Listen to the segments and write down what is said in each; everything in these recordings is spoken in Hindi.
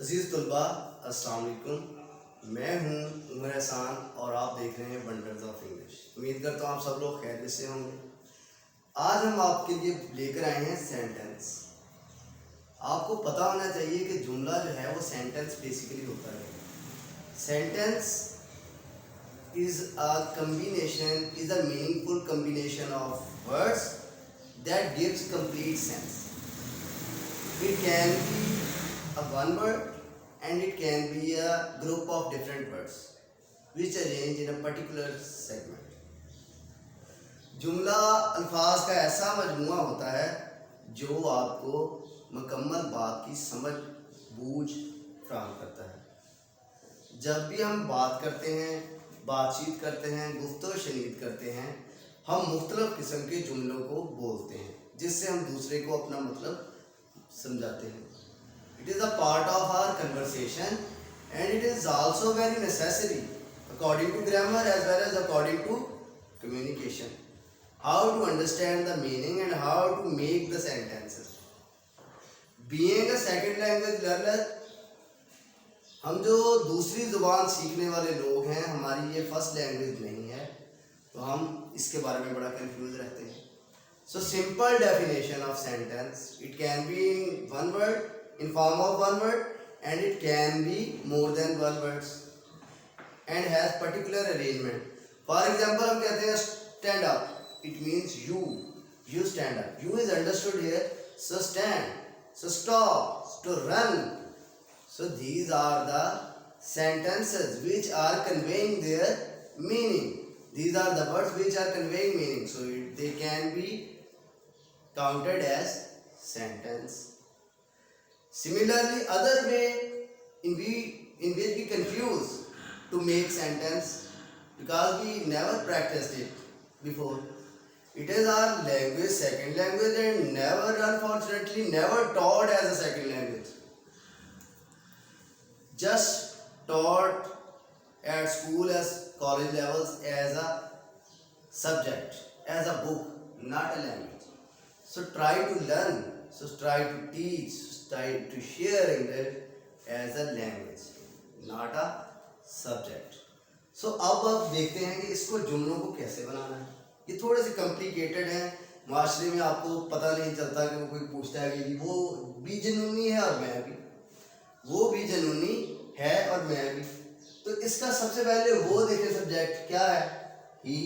अजीज़ तलबा अस्सलाम वालेकुम। मैं हूँ उमर एहसान और आप देख रहे हैं वंडर्स ऑफ इंग्लिश। उम्मीद करता हूँ आप सब लोग खैरियत से होंगे। आज हम आपके लिए लेकर आए हैं सेंटेंस। आपको पता होना चाहिए कि जुमला जो है वो सेंटेंस बेसिकली होता है। Sentence is a meaningful combination of words that gives complete sense. It can be a one word and it can be a group of different words which arrange in a particular segment. जुमला अल्फाज का ऐसा मजमूआ होता है जो आपको मुकम्मल बात की समझ बूझ फराहम करता है। जब भी हम बात करते हैं, बातचीत करते हैं, गुफ्तगू शनीद करते हैं, हम मुख्तलिफ किस्म के जुमलों को बोलते हैं जिससे हम दूसरे को अपना मतलब समझाते हैं। It is a part of our conversation and it is also very necessary according to grammar as well as according to communication. How to understand the meaning and how to make the sentences. Being a second language learner, हम जो दूसरी ज़ुबान सीखने वाले लोग हैं, हमारी ये फर्स्ट लैंग्वेज नहीं है, तो हम इसके बारे में बड़ा कंफ्यूज रहते हैं। So simple definition of sentence, it can be in one word, in form of one word, and it can be more than one words and has particular arrangement. For example, हम कहते हैं stand up, it means you stand up. You is understood here, so stand, so stop, to run. So these are the sentences which are conveying their meaning. These are the words which are conveying meaning. So they can be counted as sentence. Similarly, other way in which we confuse to make sentence because we never practiced it before. It is our language, second language, and never, unfortunately, never taught as a second language. Just taught at school as college levels as a subject, as a book, not a language. So try to learn, so try to teach, so try to share English as a language, not a subject. So अब देखते हैं कि इसको जुमलों को कैसे बनाना है। ये थोड़े से कॉम्प्लिकेटेड हैं। माशरे में आपको पता नहीं चलता कि वो कोई पूछता है कि वो भी जुनूनी है और मैं भी, वो भी जुनूनी है और मैं भी। तो इसका सबसे पहले वो देखें सब्जेक्ट क्या है, ही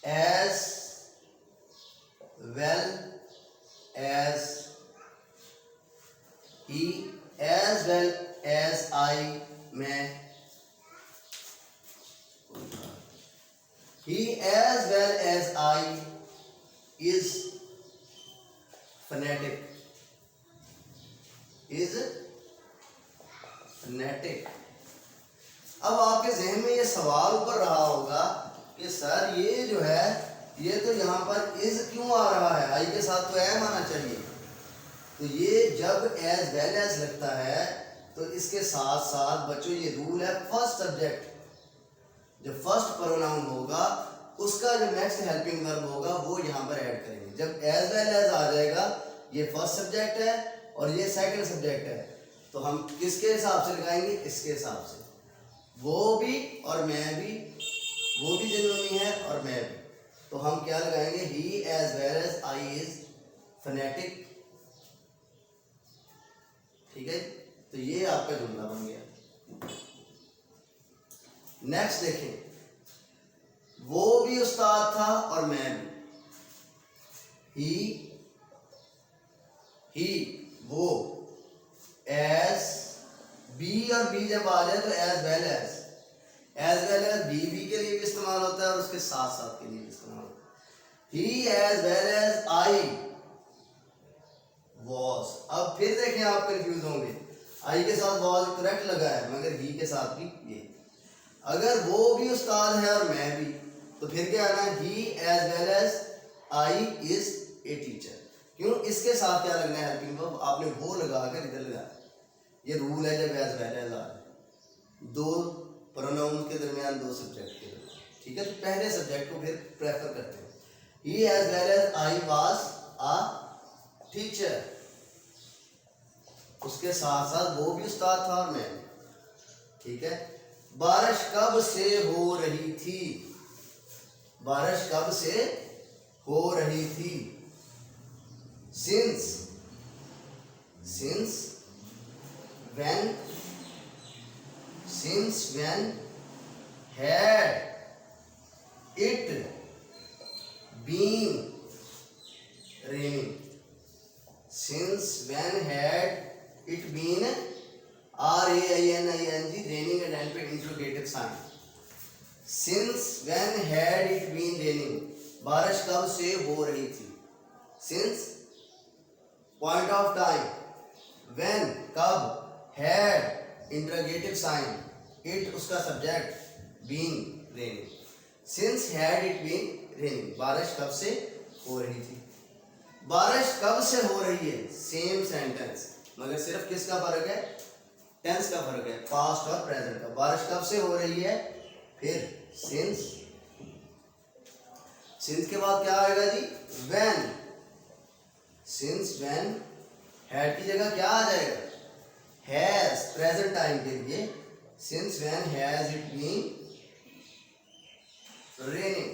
as well as he as well as I मैं, he as well as I is phonetic, is phonetic. अब आपके जहन में ये सवाल ऊपर रहा होगा कि सर ये जो है ये तो यहाँ पर इज क्यों आ रहा है, आई के साथ तो एम आना चाहिए। तो ये जब एज वेल एज लगता है तो इसके साथ साथ बच्चों ये रूल है, फर्स्ट सब्जेक्ट जो फर्स्ट प्रोनाउन होगा उसका जो नेक्स्ट हेल्पिंग वर्ब होगा वो यहाँ पर ऐड करेंगे। जब एज वेल एज आ जाएगा, ये फर्स्ट सब्जेक्ट है और ये सेकंड सब्जेक्ट है, तो हम किसके हिसाब से लगाएंगे, इसके हिसाब से। वो भी और मैं भी, वो भी जुनूनी है और मैं भी, तो हम क्या लगाएंगे, he as well as I is phonetic. ठीक है, तो ये आपका जुमला बन गया। नेक्स्ट देखें, वो भी उस्ताद था और मैं भी, ही वो, एज बी और बी जब आ जाए तो एज वेल एज बी के लिए भी इस्तेमाल होता है और उसके साथ साथ के लिए भी इस्तेमाल होता है। He as well as I was. अब फिर देखें, आप कंफ्यूज होंगे, आई के साथ वॉज करेक्ट लगा है मगर ही के साथ भी ये। अगर वो भी उस्ताद है और मैं भी, तो फिर क्या आना, he as well as I is a teacher. क्यों, इसके साथ क्या लगना है हेल्पिंग वर्ब, आपने वो लगा कर इधर लगाया। ये रूल है जब एज वेल एज आ रहा, दो प्रोनाउन के दरमियान दो सब्जेक्ट के दरमियान। ठीक है, तो पहले सब्जेक्ट को फिर प्रेफर करते हैं। He as well as I was a teacher. उसके साथ साथ वो भी उस्ताद था और मैं। ठीक है। बारिश कब से हो रही थी? बारिश कब से हो रही थी? Since when had it been raining? Since when had it been raining, raining and then interrogative sign. Since when had it been raining? बारिश कब से हो रही थी? Since point of time, when कब, had interrogative sign, it उसका subject, been raining. Since had it been raining, बारिश कब से हो रही थी? बारिश कब से हो रही है? सेम सेंटेंस, मगर सिर्फ किसका फर्क है? टेंस का फर्क है, पास्ट और प्रेजेंट का। बारिश कब से हो रही है? फिर सिंस, सिंस के बाद क्या आएगा जी? व्हेन। सिंस व्हेन, हैड की जगह क्या आ जाएगा? हैज, प्रेजेंट टाइम के लिए। Since when has it been raining.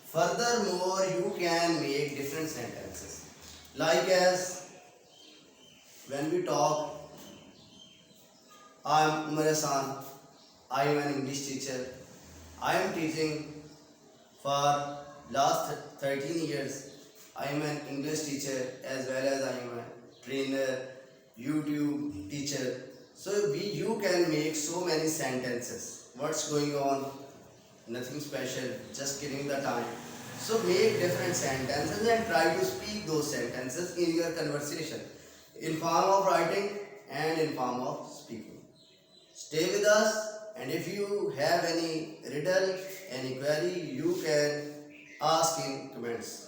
Furthermore, you can make different sentences. Like as when we talk, I am Umar Hasan, I am an English teacher. I am teaching for last 13 years. I am an English teacher as well as I am a trainer, YouTube teacher. So you can make so many sentences. What's going on? Nothing special, just killing the time. So make different sentences and try to speak those sentences in your conversation in form of writing and in form of speaking. Stay with us, and if you have any riddle, any query, you can ask in comments.